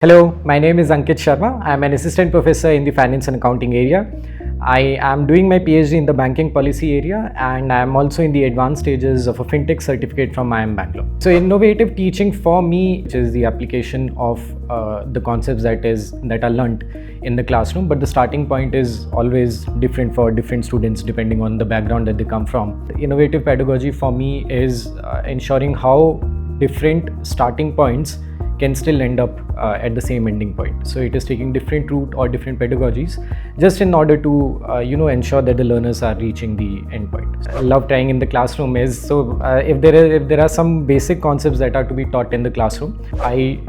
Hello, my name is Ankit Sharma. I am an assistant professor in the finance and accounting area. I am doing my PhD in the banking policy area, and I am also in the advanced stages of a Fintech certificate from ISME Bangalore. So innovative teaching for me, which is the application of the concepts that are learnt in the classroom, but the starting point is always different for different students depending on the background that they come from. Innovative pedagogy for me is ensuring how different starting points can still end up at the same ending point. So it is taking different route or different pedagogies just in order to ensure that the learners are reaching the end point. I love trying in the classroom is if there are some basic concepts that are to be taught in the classroom, I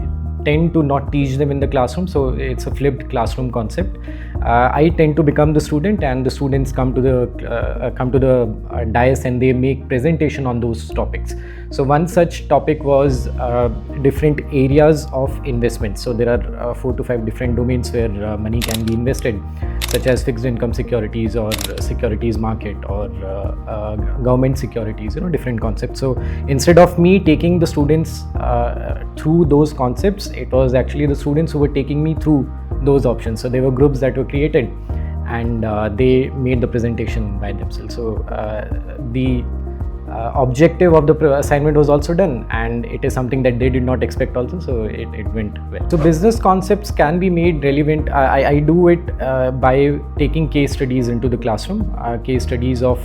tend to not teach them in the classroom, so it's a flipped classroom concept. I tend to become the student, and the students come to the dais and they make presentation on those topics. So one such topic was different areas of investment. So there are 4 to 5 different domains where money can be invested, such as fixed income securities or securities market or government securities, different concepts. So instead of me taking the students through those concepts, it was actually the students who were taking me through those options. So there were groups that were created and they made the presentation by themselves. So the objective of the assignment was also done, and it is something that they did not expect also, so it went well. So business concepts can be made relevant. I do it by taking case studies into the classroom, case studies of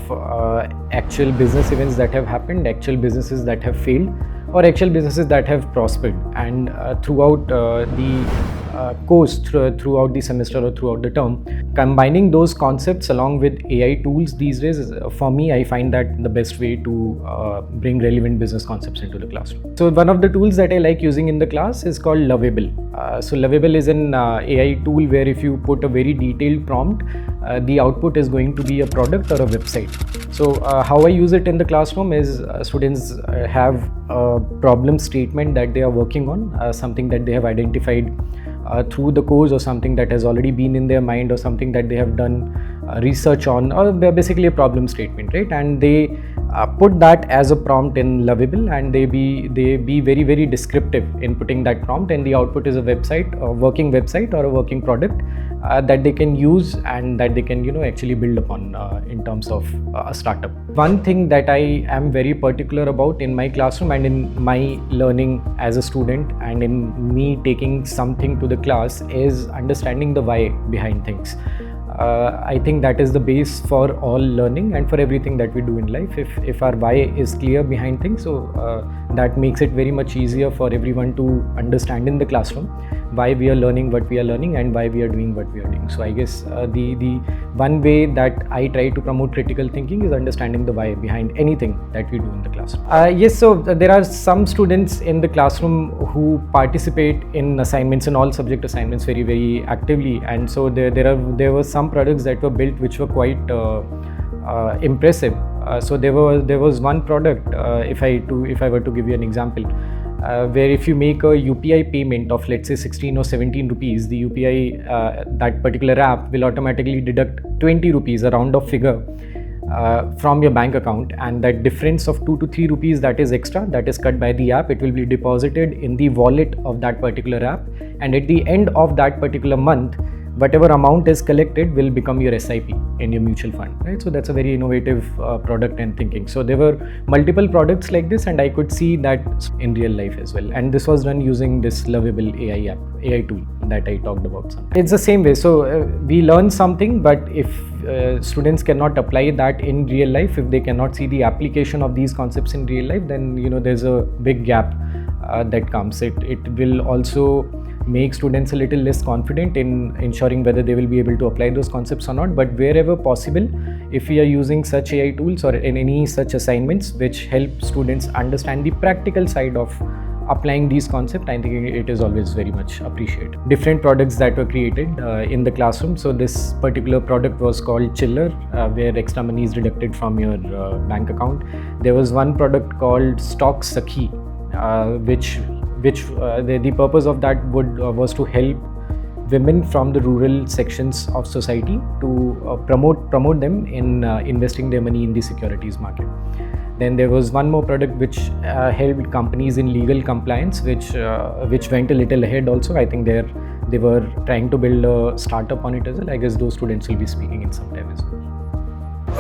actual business events that have happened, actual businesses that have failed, or actual businesses that have prospered, and throughout the course, throughout the semester or throughout the term, combining those concepts along with AI tools these days is, for me, I find that the best way to bring relevant business concepts into the classroom. So one of the tools that I like using in the class is called Lovable. So Lovable is an AI tool where if you put a very detailed prompt, the output is going to be a product or a website. So how I use it in the classroom is students have a problem statement that they are working on, something that they have identified through the course, or something that has already been in their mind, or something that they have done research on, or basically a problem statement, right? And they put that as a prompt in Lovable, and they be very, very descriptive in putting that prompt, and the output is a website, a working website or a working product that they can use and that they can actually build upon in terms of a startup. One thing that I am very particular about in my classroom and in my learning as a student and in me taking something to the class is understanding the why behind things. I think that is the base for all learning and for everything that we do in life. If our why is clear behind things, so that makes it very much easier for everyone to understand in the classroom why we are learning what we are learning and why we are doing what we are doing. So I guess the one way that I try to promote critical thinking is understanding the why behind anything that we do in the classroom. Yes, so there are some students in the classroom who participate in assignments, in all subject assignments, very, very actively, and so there were some products that were built which were quite impressive. So there was one product, if I were to give you an example, where if you make a UPI payment of, let's say, 16 or 17 rupees, the UPI, that particular app will automatically deduct 20 rupees, a round of figure, from your bank account, and that difference of 2 to 3 rupees that is extra, that is cut by the app, it will be deposited in the wallet of that particular app, and at the end of that particular month, whatever amount is collected will become your SIP in your mutual fund, right? So that's a very innovative product and thinking. So there were multiple products like this, and I could see that in real life as well. And this was done using this Lovable AI tool that I talked about. It's the same way. So we learn something, but if students cannot apply that in real life, if they cannot see the application of these concepts in real life, then there's a big gap that comes. It will also make students a little less confident in ensuring whether they will be able to apply those concepts or not. But wherever possible, if we are using such AI tools or in any such assignments which help students understand the practical side of applying these concepts, I think it is always very much appreciated. Different products that were created in the classroom. So this particular product was called Chillar, where extra money is deducted from your bank account. There was one product called Sakhi, which the purpose of that was to help women from the rural sections of society to promote them in investing their money in the securities market. Then there was one more product which helped companies in legal compliance, which went a little ahead also. I think they were trying to build a startup on it as well. I guess those students will be speaking in some time as well.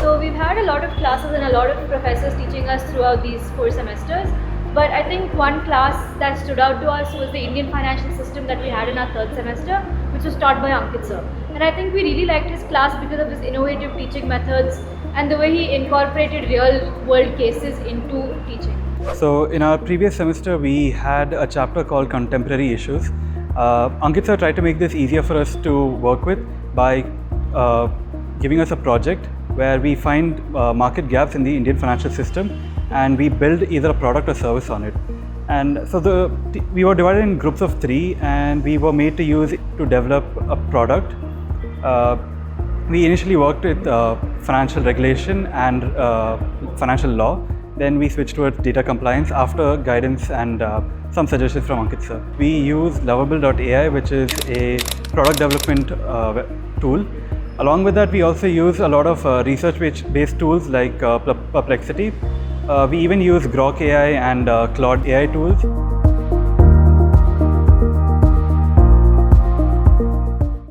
So we've had a lot of classes and a lot of professors teaching us throughout these 4 semesters. But I think one class that stood out to us was the Indian financial system that we had in our 3rd semester, which was taught by Ankit sir. And I think we really liked his class because of his innovative teaching methods and the way he incorporated real world cases into teaching. So in our previous semester, we had a chapter called Contemporary Issues. Ankit sir tried to make this easier for us to work with by giving us a project where we find market gaps in the Indian financial system and we build either a product or service on it. And so we were divided in groups of 3 and we were made to use it to develop a product. We initially worked with financial regulation and financial law. Then we switched towards data compliance after guidance and some suggestions from Ankit sir. We use Lovable.ai, which is a product development tool. Along with that, we also use a lot of research-based tools like Perplexity. We even use Grok AI and Claude AI tools.